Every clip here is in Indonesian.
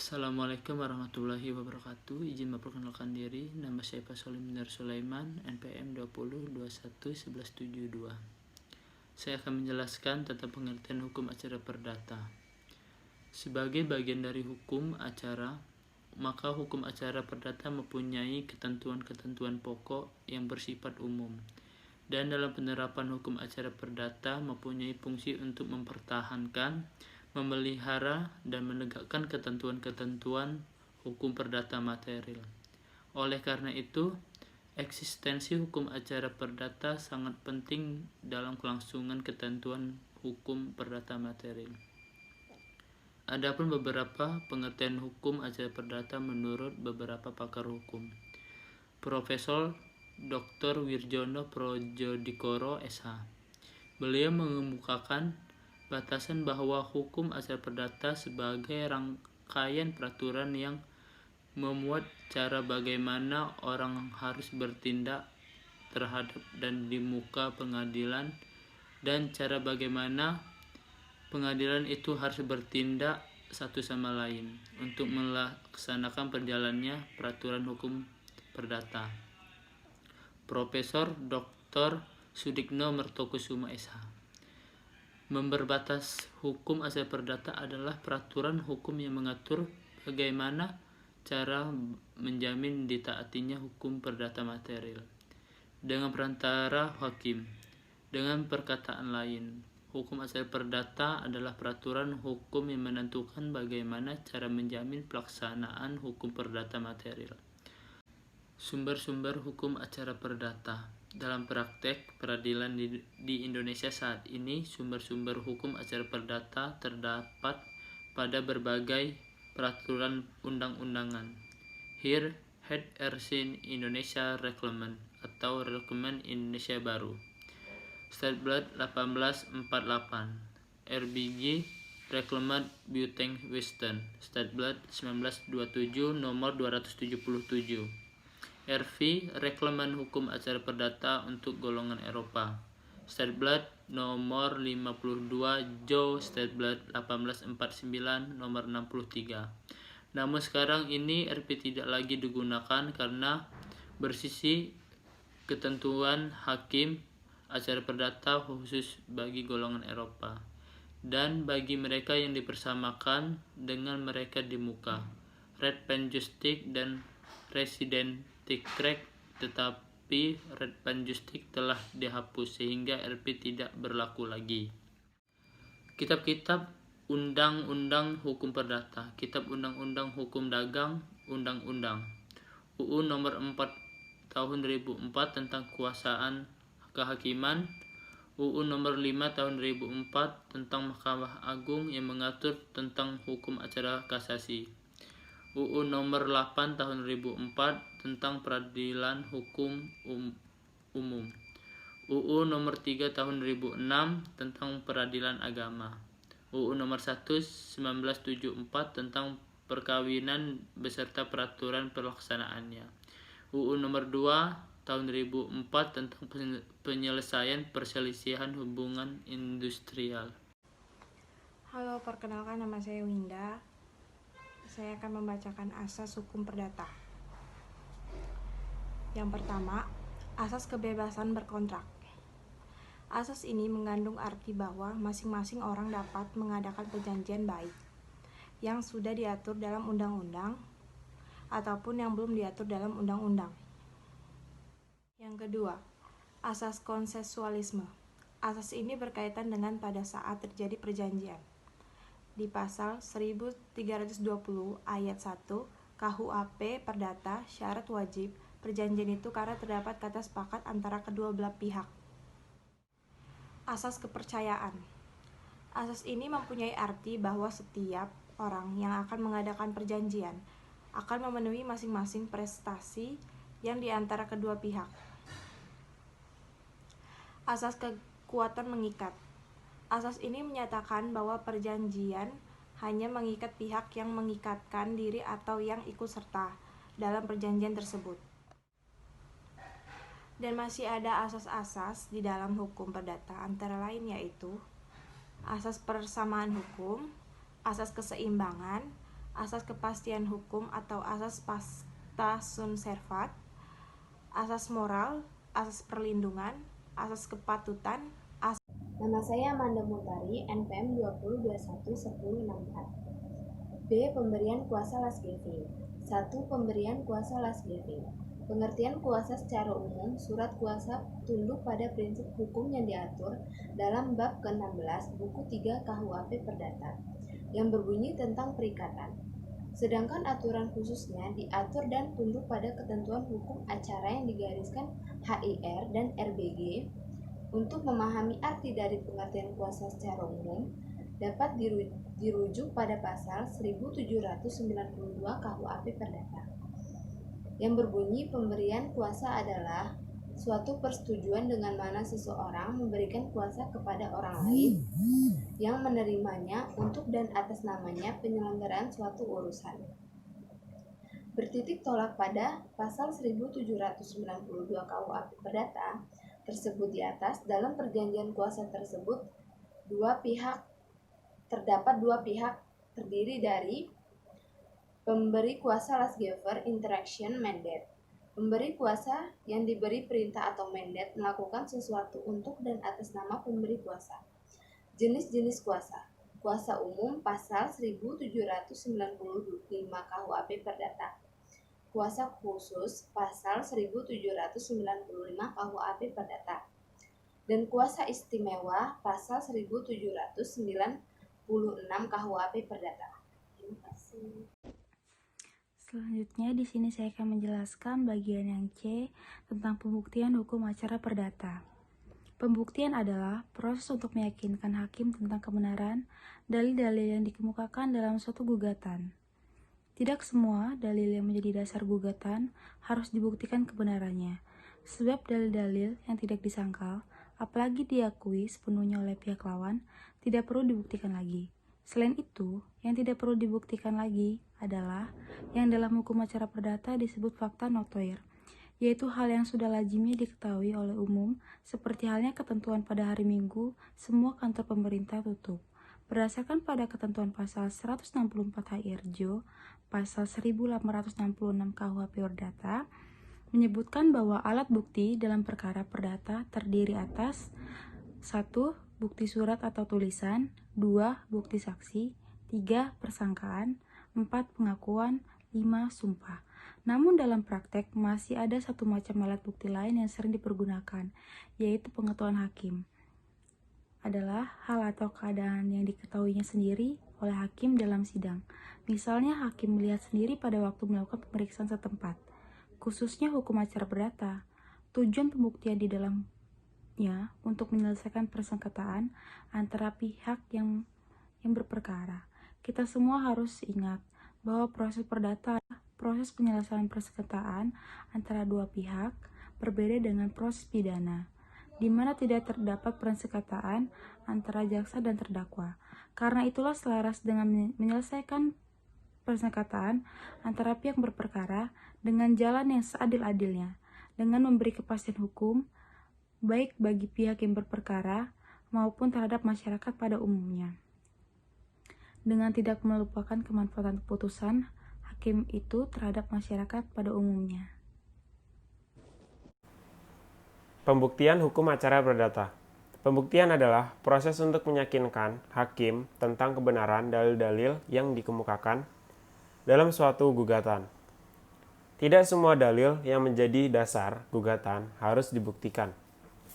Assalamualaikum warahmatullahi wabarakatuh. Izin memperkenalkan diri, nama saya Pak Solimdar Sulaiman, NPM 20211172. Saya akan menjelaskan tentang pengertian hukum acara perdata. Sebagai bagian dari hukum acara, maka hukum acara perdata mempunyai ketentuan-ketentuan pokok yang bersifat umum. Dan dalam penerapan hukum acara perdata mempunyai fungsi untuk mempertahankan, memelihara, dan menegakkan ketentuan-ketentuan hukum perdata material. Oleh karena itu, eksistensi hukum acara perdata sangat penting dalam kelangsungan ketentuan hukum perdata material. Adapun beberapa pengertian hukum acara perdata menurut beberapa pakar hukum. Profesor Dr. Wirjono Projodikoro SH. Beliau mengemukakan batasan bahwa hukum acara perdata sebagai rangkaian peraturan yang memuat cara bagaimana orang harus bertindak terhadap dan di muka pengadilan, dan cara bagaimana pengadilan itu harus bertindak satu sama lain untuk melaksanakan perjalannya peraturan hukum perdata. Profesor Dr. Sudikno Mertokusuma SH. Memperbatas hukum acara perdata adalah peraturan hukum yang mengatur bagaimana cara menjamin ditaatinya hukum perdata material dengan perantara hakim. Dengan perkataan lain, hukum acara perdata adalah peraturan hukum yang menentukan bagaimana cara menjamin pelaksanaan hukum perdata material. Sumber-sumber hukum acara perdata. Dalam praktek peradilan di Indonesia saat ini, sumber-sumber hukum acara perdata terdapat pada berbagai peraturan undang-undangan. Here, Head RC Indonesia Reglement atau Reglement Indonesia Baru, Statblad 1848, RBG Reglement Buteng Western, Statblad 1927 nomor 277, RV Reglement Hukum Acara Perdata untuk Golongan Eropa, Statblad nomor 52 Joe Statblad 1849 nomor 63. Namun sekarang ini RP tidak lagi digunakan karena bersisi ketentuan hakim acara perdata khusus bagi golongan Eropa dan bagi mereka yang dipersamakan dengan mereka di muka, Red Pen Justice dan Residential Track, tetapi Red Pen Justice telah dihapus sehingga RP tidak berlaku lagi. Kitab-kitab Undang-Undang Hukum Perdata, Kitab Undang-Undang Hukum Dagang, Undang-Undang UU Nomor 4 Tahun 2004 tentang Kekuasaan Kehakiman, UU Nomor 5 Tahun 2004 tentang Mahkamah Agung yang mengatur tentang hukum acara kasasi, UU Nomor 8 Tahun 2004 tentang Peradilan Hukum Umum, UU Nomor 3 Tahun 2006 tentang Peradilan Agama, UU Nomor 1 1974 tentang Perkawinan beserta peraturan pelaksanaannya, UU Nomor 2 Tahun 2004 tentang penyelesaian perselisihan hubungan industrial. Halo, perkenalkan nama saya Winda. Saya akan membacakan asas hukum perdata. Yang pertama, asas kebebasan berkontrak. Asas ini mengandung arti bahwa masing-masing orang dapat mengadakan perjanjian baik yang sudah diatur dalam undang-undang ataupun yang belum diatur dalam undang-undang. Yang kedua, asas konsensualisme. Asas ini berkaitan dengan pada saat terjadi perjanjian. Di pasal 1320 ayat 1 KUHP Perdata, syarat wajib perjanjian itu karena terdapat kata sepakat antara kedua belah pihak. Asas kepercayaan. Asas ini mempunyai arti bahwa setiap orang yang akan mengadakan perjanjian akan memenuhi masing-masing prestasi yang di antara kedua pihak. Asas kekuatan mengikat. Asas ini menyatakan bahwa perjanjian hanya mengikat pihak yang mengikatkan diri atau yang ikut serta dalam perjanjian tersebut. Dan masih ada asas-asas di dalam hukum perdata, antara lain yaitu asas persamaan hukum, asas keseimbangan, asas kepastian hukum atau asas pacta sunt servat, asas moral, asas perlindungan, asas kepatutan. Nama saya Amanda Mutari, NPM 20211064. B. Pemberian kuasa last giving. 1. Pemberian kuasa last giving. Pengertian kuasa secara umum, surat kuasa tunduk pada prinsip hukum yang diatur dalam bab ke-16 buku 3 KUHP Perdata yang berbunyi tentang perikatan. Sedangkan aturan khususnya diatur dan tunduk pada ketentuan hukum acara yang digariskan HIR dan RBG. Untuk memahami arti dari pengertian kuasa secara umum, dapat dirujuk pada pasal 1792 KUHP Perdata, yang berbunyi pemberian kuasa adalah suatu persetujuan dengan mana seseorang memberikan kuasa kepada orang lain yang menerimanya untuk dan atas namanya penyelenggaraan suatu urusan. Bertitik tolak pada pasal 1792 KUHP Perdata tersebut di atas, dalam perjanjian kuasa tersebut terdapat dua pihak terdiri dari pemberi kuasa last giver interaction mandate. Pemberi kuasa yang diberi perintah atau mandate melakukan sesuatu untuk dan atas nama pemberi kuasa. Jenis-jenis kuasa. Kuasa umum pasal 1795 KUHP Perdata. Kuasa khusus pasal 1795 KUHP Perdata, dan kuasa istimewa pasal 1796 KUHP Perdata. Terima kasih. Selanjutnya di sini saya akan menjelaskan bagian yang C tentang pembuktian hukum acara perdata. Pembuktian adalah proses untuk meyakinkan hakim tentang kebenaran dalil-dalil yang dikemukakan dalam suatu gugatan. Tidak semua dalil yang menjadi dasar gugatan harus dibuktikan kebenarannya, sebab dalil-dalil yang tidak disangkal, apalagi diakui sepenuhnya oleh pihak lawan, tidak perlu dibuktikan lagi. Selain itu, yang tidak perlu dibuktikan lagi adalah yang dalam hukum acara perdata disebut fakta notoir, yaitu hal yang sudah lazimnya diketahui oleh umum, seperti halnya ketentuan pada hari Minggu, semua kantor pemerintah tutup. Berdasarkan pada ketentuan pasal 164 HIRJO, pasal 1866 KUHP Perdata, menyebutkan bahwa alat bukti dalam perkara perdata terdiri atas 1. Bukti surat atau tulisan, 2. Bukti saksi, 3. Persangkaan, 4. Pengakuan, 5. Sumpah. Namun dalam praktek masih ada satu macam alat bukti lain yang sering dipergunakan, yaitu pengetahuan hakim. Adalah hal atau keadaan yang diketahuinya sendiri oleh hakim dalam sidang. Misalnya hakim melihat sendiri pada waktu melakukan pemeriksaan setempat. Khususnya hukum acara perdata, tujuan pembuktian di dalamnya untuk menyelesaikan persengketaan antara pihak yang berperkara. Kita semua harus ingat bahwa proses perdata adalah proses penyelesaian persengketaan antara dua pihak, berbeda dengan proses pidana, di mana tidak terdapat persengketaan antara jaksa dan terdakwa. Karena itulah selaras dengan menyelesaikan persengketaan antara pihak berperkara dengan jalan yang seadil-adilnya, dengan memberi kepastian hukum, baik bagi pihak yang berperkara maupun terhadap masyarakat pada umumnya. Dengan tidak melupakan kemanfaatan keputusan hakim itu terhadap masyarakat pada umumnya. Pembuktian hukum acara perdata. Pembuktian adalah proses untuk meyakinkan hakim tentang kebenaran dalil-dalil yang dikemukakan dalam suatu gugatan. Tidak semua dalil yang menjadi dasar gugatan harus dibuktikan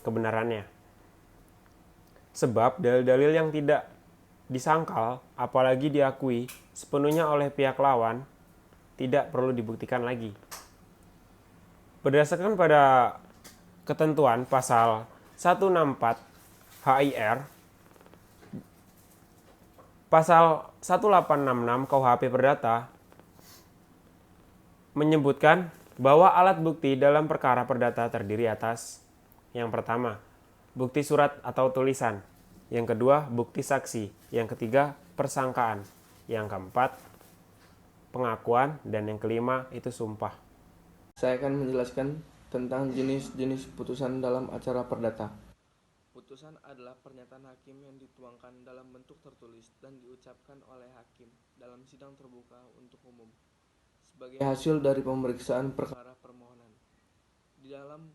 kebenarannya. Sebab dalil-dalil yang tidak disangkal, apalagi diakui sepenuhnya oleh pihak lawan, tidak perlu dibuktikan lagi. Berdasarkan pada ketentuan pasal 164 HIR, pasal 1866 KUHP Perdata menyebutkan bahwa alat bukti dalam perkara perdata terdiri atas: yang pertama, bukti surat atau tulisan; yang kedua, bukti saksi; yang ketiga, persangkaan; yang keempat, pengakuan; dan yang kelima itu sumpah. Saya akan menjelaskan tentang jenis-jenis putusan dalam acara perdata. Putusan adalah pernyataan hakim yang dituangkan dalam bentuk tertulis dan diucapkan oleh hakim dalam sidang terbuka untuk umum sebagai hasil dari pemeriksaan perkara permohonan. Di dalam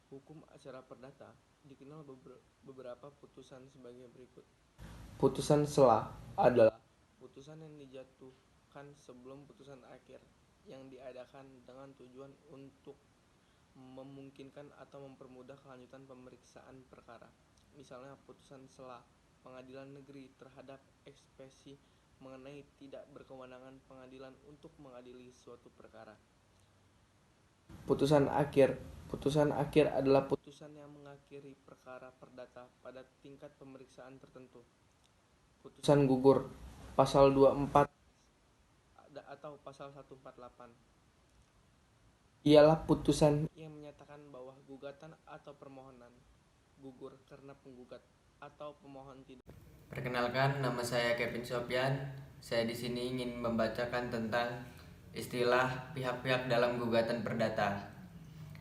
hukum acara perdata dikenal beberapa putusan sebagai berikut. Putusan sela adalah putusan yang dijatuhkan sebelum putusan akhir yang diadakan dengan tujuan untuk memungkinkan atau mempermudah kelanjutan pemeriksaan perkara. Misalnya putusan sela pengadilan negeri terhadap eksepsi mengenai tidak berkewenangan pengadilan untuk mengadili suatu perkara. Putusan akhir adalah putusan yang mengakhiri perkara perdata pada tingkat pemeriksaan tertentu. Putusan gugur pasal 24 atau pasal 148 ialah putusan yang menyatakan bahwa gugatan atau permohonan gugur karena penggugat atau pemohon tidak. Perkenalkan, nama saya Kevin Sofyan. Saya di sini ingin membacakan tentang istilah pihak-pihak dalam gugatan perdata.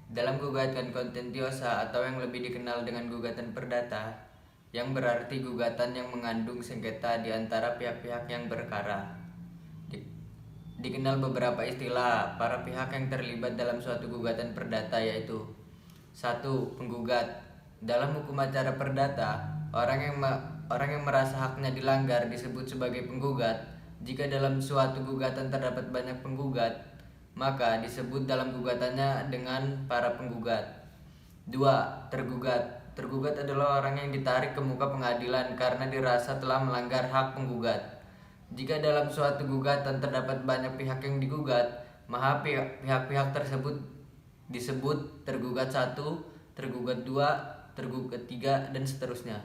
Dalam gugatan kontentiosa atau yang lebih dikenal dengan gugatan perdata, yang berarti gugatan yang mengandung sengketa di antara pihak-pihak yang berkara. Dikenal beberapa istilah para pihak yang terlibat dalam suatu gugatan perdata, yaitu 1. Penggugat. Dalam hukum acara perdata, orang yang merasa haknya dilanggar disebut sebagai penggugat. Jika dalam suatu gugatan terdapat banyak penggugat, maka disebut dalam gugatannya dengan para penggugat. 2. Tergugat. Tergugat adalah orang yang ditarik ke muka pengadilan karena dirasa telah melanggar hak penggugat. Jika dalam suatu gugatan terdapat banyak pihak yang digugat, maka pihak-pihak tersebut disebut tergugat 1, tergugat 2, tergugat 3, dan seterusnya.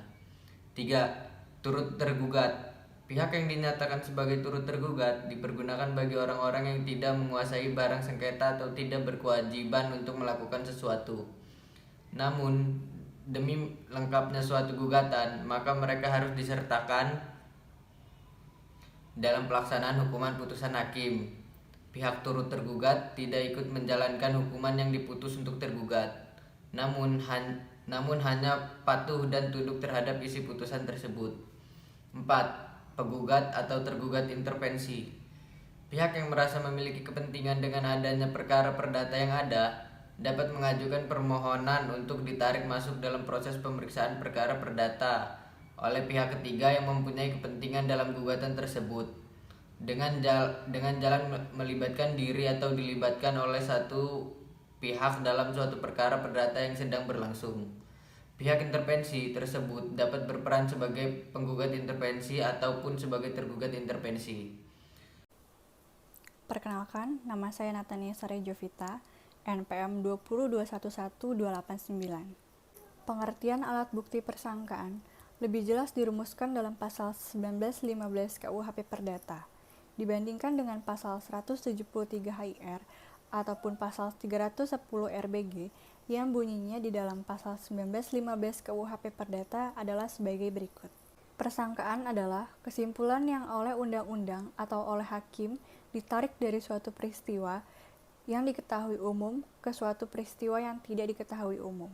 3. Turut tergugat. Pihak yang dinyatakan sebagai turut tergugat dipergunakan bagi orang-orang yang tidak menguasai barang sengketa atau tidak berkewajiban untuk melakukan sesuatu. Namun, demi lengkapnya suatu gugatan, maka mereka harus disertakan dalam pelaksanaan hukuman putusan hakim. Pihak turut tergugat tidak ikut menjalankan hukuman yang diputus untuk tergugat, namun hanya patuh dan tunduk terhadap isi putusan tersebut. 4. Penggugat atau tergugat intervensi. Pihak yang merasa memiliki kepentingan dengan adanya perkara perdata yang ada dapat mengajukan permohonan untuk ditarik masuk dalam proses pemeriksaan perkara perdata oleh pihak ketiga yang mempunyai kepentingan dalam gugatan tersebut dengan jalan melibatkan diri atau dilibatkan oleh satu pihak dalam suatu perkara perdata yang sedang berlangsung. Pihak intervensi tersebut dapat berperan sebagai penggugat intervensi ataupun sebagai tergugat intervensi. Perkenalkan, nama saya Natania Sari Jovita, NPM 201128289. Pengertian alat bukti persangkaan lebih jelas dirumuskan dalam pasal 1915 KUHP Perdata, dibandingkan dengan pasal 173 HIR ataupun pasal 310 RBG yang bunyinya di dalam pasal 1915 KUHP Perdata adalah sebagai berikut. Persangkaan adalah kesimpulan yang oleh undang-undang atau oleh hakim ditarik dari suatu peristiwa yang diketahui umum ke suatu peristiwa yang tidak diketahui umum.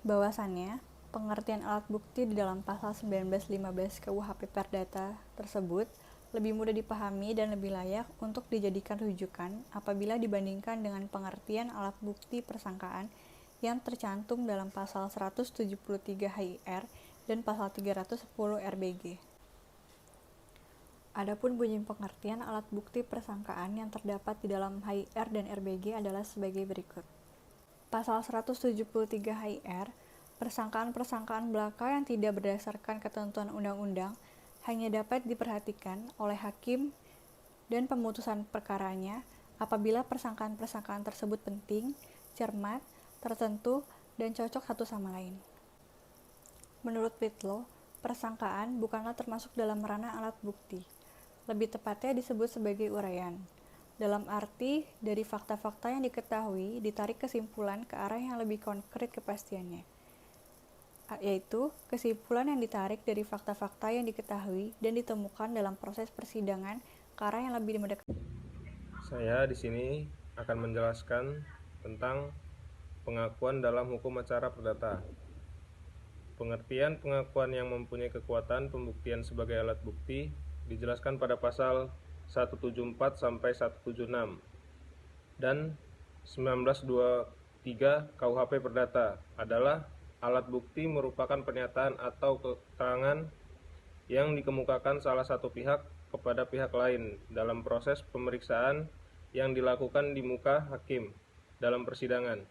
Bahwasannya, pengertian alat bukti di dalam pasal 1915 KUHP Perdata tersebut lebih mudah dipahami dan lebih layak untuk dijadikan rujukan apabila dibandingkan dengan pengertian alat bukti persangkaan yang tercantum dalam pasal 173 HIR dan pasal 310 RBG. Adapun bunyi pengertian alat bukti persangkaan yang terdapat di dalam HIR dan RBG adalah sebagai berikut. Pasal 173 HIR, persangkaan-persangkaan belaka yang tidak berdasarkan ketentuan undang-undang hanya dapat diperhatikan oleh hakim dan pemutusan perkaranya apabila persangkaan-persangkaan tersebut penting, cermat, tertentu, dan cocok satu sama lain. Menurut Whitlow, persangkaan bukanlah termasuk dalam ranah alat bukti. Lebih tepatnya disebut sebagai uraian. Dalam arti, dari fakta-fakta yang diketahui ditarik kesimpulan ke arah yang lebih konkret kepastiannya, yaitu kesimpulan yang ditarik dari fakta-fakta yang diketahui dan ditemukan dalam proses persidangan ke arah yang lebih mendekati. Saya di sini akan menjelaskan tentang pengakuan dalam hukum acara perdata. Pengertian pengakuan yang mempunyai kekuatan pembuktian sebagai alat bukti dijelaskan pada pasal 174 sampai 176 dan 1923 KUHP Perdata adalah alat bukti merupakan pernyataan atau keterangan yang dikemukakan salah satu pihak kepada pihak lain dalam proses pemeriksaan yang dilakukan di muka hakim dalam persidangan,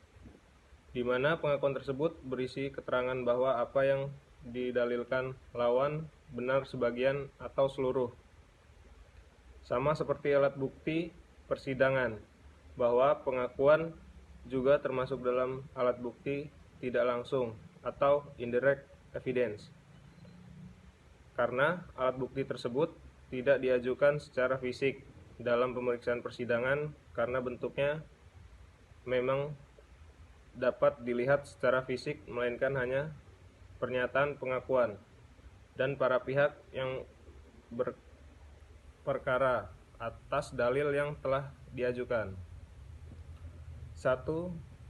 di mana pengakuan tersebut berisi keterangan bahwa apa yang didalilkan lawan benar sebagian atau seluruh. Sama seperti alat bukti persidangan, bahwa pengakuan juga termasuk dalam alat bukti tidak langsung atau indirect evidence. Karena alat bukti tersebut tidak diajukan secara fisik dalam pemeriksaan persidangan karena bentuknya memang dapat dilihat secara fisik melainkan hanya pernyataan pengakuan dan para pihak yang berperkara atas dalil yang telah diajukan. 1.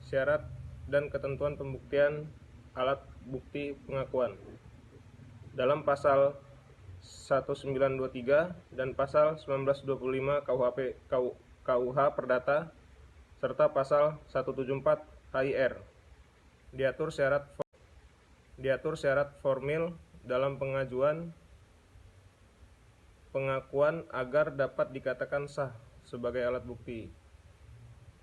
Syarat dan ketentuan pembuktian alat bukti pengakuan. Dalam pasal 1923 dan pasal 1925 KUH Perdata serta pasal 174 HIR diatur syarat formil dalam pengajuan pengakuan agar dapat dikatakan sah sebagai alat bukti,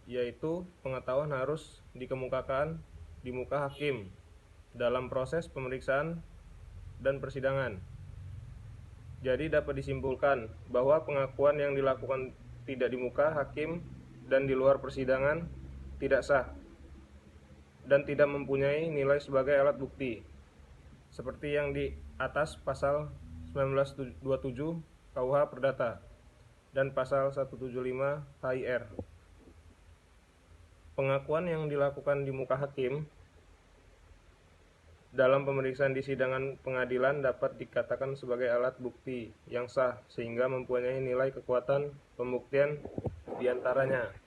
yaitu pengetahuan harus dikemukakan di muka hakim dalam proses pemeriksaan dan persidangan. Jadi dapat disimpulkan bahwa pengakuan yang dilakukan tidak di muka hakim dan di luar persidangan tidak sah dan tidak mempunyai nilai sebagai alat bukti, seperti yang di atas pasal 1927 KUH Perdata dan pasal 175 HIR. Pengakuan yang dilakukan di muka hakim dalam pemeriksaan di sidangan pengadilan dapat dikatakan sebagai alat bukti yang sah sehingga mempunyai nilai kekuatan pembuktian diantaranya.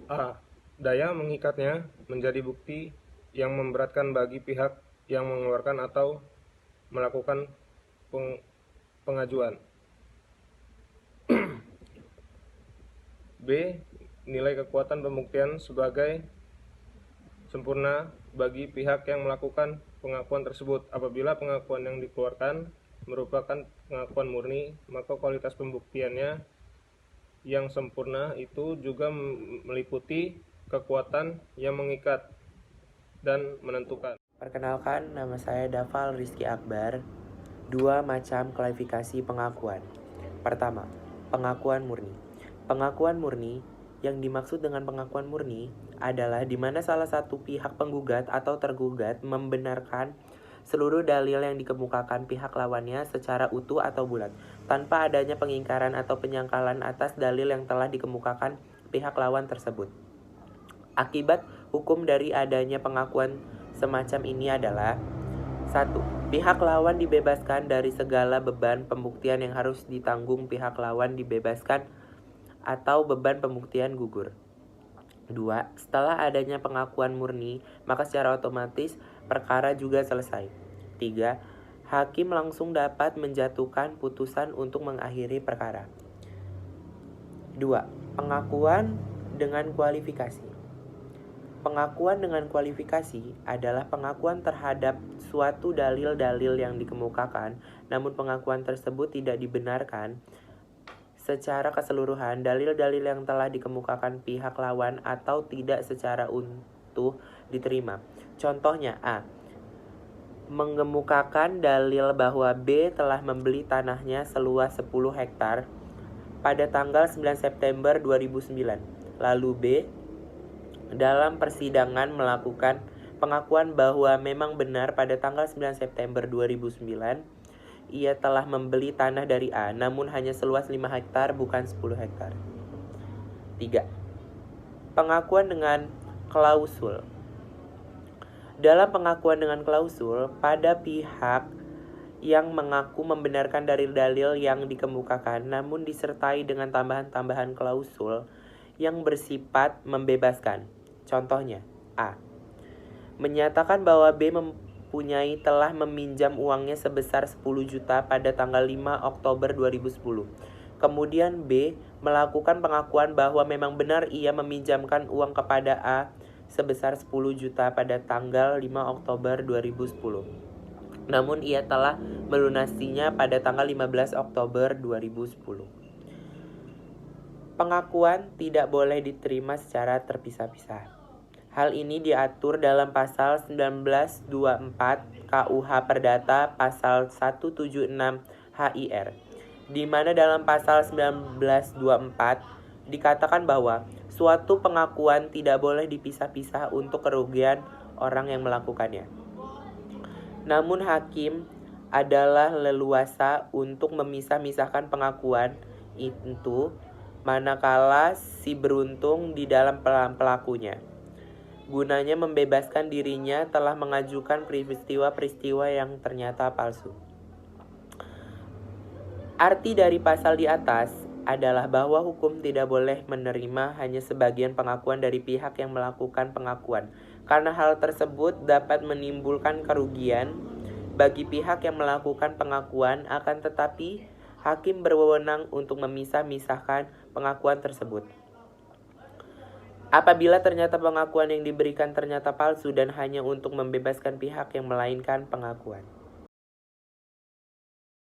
A. Daya mengikatnya menjadi bukti yang memberatkan bagi pihak yang mengeluarkan atau melakukan pengajuan. B. Nilai kekuatan pembuktian sebagai sempurna bagi pihak yang melakukan pengakuan tersebut. Apabila pengakuan yang dikeluarkan merupakan pengakuan murni, maka kualitas pembuktiannya yang sempurna itu juga meliputi kekuatan yang mengikat dan menentukan. Perkenalkan, nama saya Dafal Rizky Akbar. 2 macam klasifikasi pengakuan. Pertama, pengakuan murni. Pengakuan murni, yang dimaksud dengan pengakuan murni adalah di mana salah satu pihak penggugat atau tergugat membenarkan seluruh dalil yang dikemukakan pihak lawannya secara utuh atau bulat, tanpa adanya pengingkaran atau penyangkalan atas dalil yang telah dikemukakan pihak lawan tersebut. Akibat hukum dari adanya pengakuan semacam ini adalah 1. Pihak lawan dibebaskan dari segala beban pembuktian yang harus ditanggung pihak lawan dibebaskan atau beban pembuktian gugur. 2. Setelah adanya pengakuan murni, maka secara otomatis perkara juga selesai. 3. Hakim langsung dapat menjatuhkan putusan untuk mengakhiri perkara. 2. Pengakuan dengan kualifikasi. Pengakuan dengan kualifikasi adalah pengakuan terhadap suatu dalil-dalil yang dikemukakan, namun pengakuan tersebut tidak dibenarkan secara keseluruhan dalil-dalil yang telah dikemukakan pihak lawan atau tidak secara utuh diterima. Contohnya A. Mengemukakan dalil bahwa B telah membeli tanahnya seluas 10 hektar pada tanggal 9 September 2009. Lalu B dalam persidangan melakukan pengakuan bahwa memang benar pada tanggal 9 September 2009 ia telah membeli tanah dari A, namun hanya seluas 5 hektar bukan 10 hektar. 3. Pengakuan dengan klausul. Dalam pengakuan dengan klausul, pada pihak yang mengaku membenarkan dalil-dalil yang dikemukakan namun disertai dengan tambahan-tambahan klausul yang bersifat membebaskan. Contohnya, A. Menyatakan bahwa B telah meminjam uangnya sebesar 10 juta pada tanggal 5 Oktober 2010. Kemudian B melakukan pengakuan bahwa memang benar ia meminjamkan uang kepada A sebesar 10 juta pada tanggal 5 Oktober 2010. Namun ia telah melunasinya pada tanggal 15 Oktober 2010. Pengakuan tidak boleh diterima secara terpisah-pisah. Hal ini diatur dalam pasal 1924 KUH Perdata pasal 176 HIR, di mana dalam pasal 1924 dikatakan bahwa suatu pengakuan tidak boleh dipisah-pisah untuk kerugian orang yang melakukannya. Namun hakim adalah leluasa untuk memisah-misahkan pengakuan itu manakala si beruntung di dalam pelakunya. Gunanya membebaskan dirinya telah mengajukan peristiwa-peristiwa yang ternyata palsu. Arti dari pasal di atas adalah bahwa hukum tidak boleh menerima hanya sebagian pengakuan dari pihak yang melakukan pengakuan, karena hal tersebut dapat menimbulkan kerugian bagi pihak yang melakukan pengakuan, akan tetapi hakim berwenang untuk memisah-misahkan pengakuan tersebut. Apabila ternyata pengakuan yang diberikan ternyata palsu dan hanya untuk membebaskan pihak yang melainkan pengakuan.